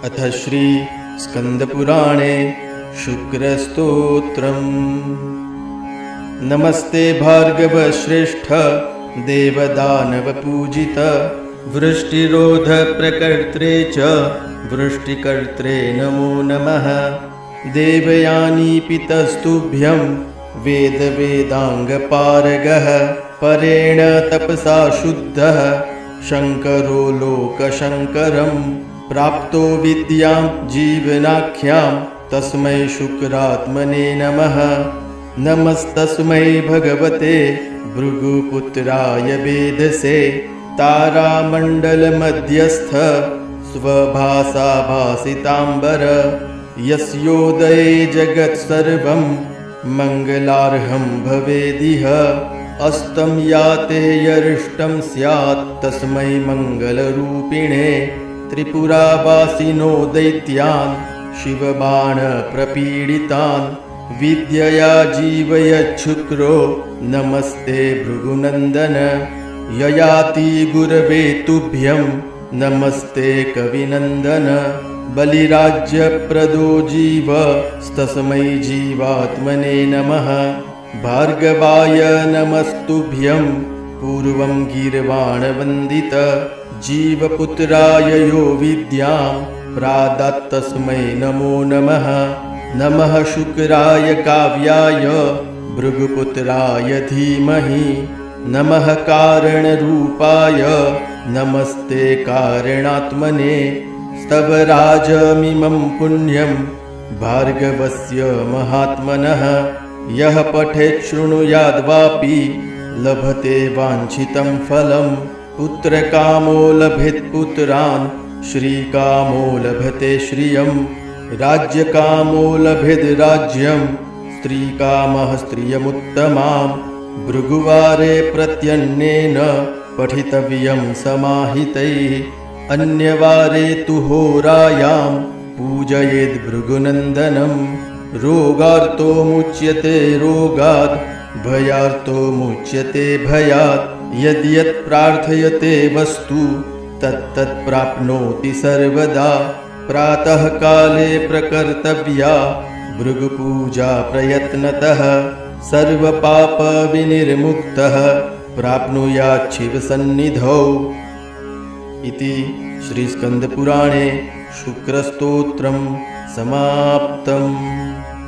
अथ श्री स्कंदपुराणे शुक्रस्तोत्रम्। नमस्ते भार्गव श्रेष्ठ देवदानव पूजित वृष्टिरोध प्रकर्त्रे च वृष्टिकर्त्रे नमो नमः। देवयानी पितस्तुभ्यं वेद वेदांगपारगः परेण तपसा शुद्धः शंकरो लोकशंकरम्। प्राप्तो विद्यां जीवनाख्यां तस्मै शुक्रात्मने नमः। नमस्तस्मै भगवते भृगुपुत्राय वेदसे तारामण्डलमध्यस्थ स्वभासा भासिताम्बर। यस्योदये जगत्सर्वं मङ्गलार्हं भवेदिह। अस्तं याते यरिष्टं स्यात् तस्मै मङ्गलरूपिणे। त्रिपुरावासिनो दैत्यान् शिवबाण प्रपीडितान् विद्यया जीवयच्छुक्रो नमस्ते भृगुनन्दन। ययाति गुरवे तुभ्यं नमस्ते कविनन्दन। बलिराज्यप्रदो जीवस्तस्मै जीवात्मने नमः। भार्गवाय नमस्तुभ्यं पूर्वं गीर्वाणवन्दित। जीवपुत्राय यो विद्यां प्रादत्तस्मै नमो नमः। नमः शुक्राय काव्याय भृगुपुत्राय धीमहि। नमः कारणरूपाय नमस्ते कारणात्मने। स्तवराजमिमं पुण्यं भार्गवस्य महात्मनः। यः पठेत् शृणुयाद्वापि लभते वाञ्छितं फलम्। पुत्रकामो लभेत् पुत्रान् श्रीकामो लभते श्रियं। राज्यकामो लभेत् राज्यं स्त्रीकामः स्त्रियमुत्तमां। भृगुवारे प्रत्यन्नेन पठितव्यं समाहितैः। अन्यवारे तु होरायां पूजयेद् भृगुनन्दनं। रोगार्तो मुच्यते रोगात् भयार्तो मुच्यते भयात्। यद्यत् प्रार्थयते वस्तु तत्तत् प्राप्नोति सर्वदा। प्रातः काले प्रकर्तव्या भृगुपूजा प्रयत्नतः। सर्वपाप विनिर्मुक्तः प्राप्नुयात् शिवसन्निधौ। इति श्रीस्कंदपुराणे शुक्रस्तोत्रं समाप्तम्।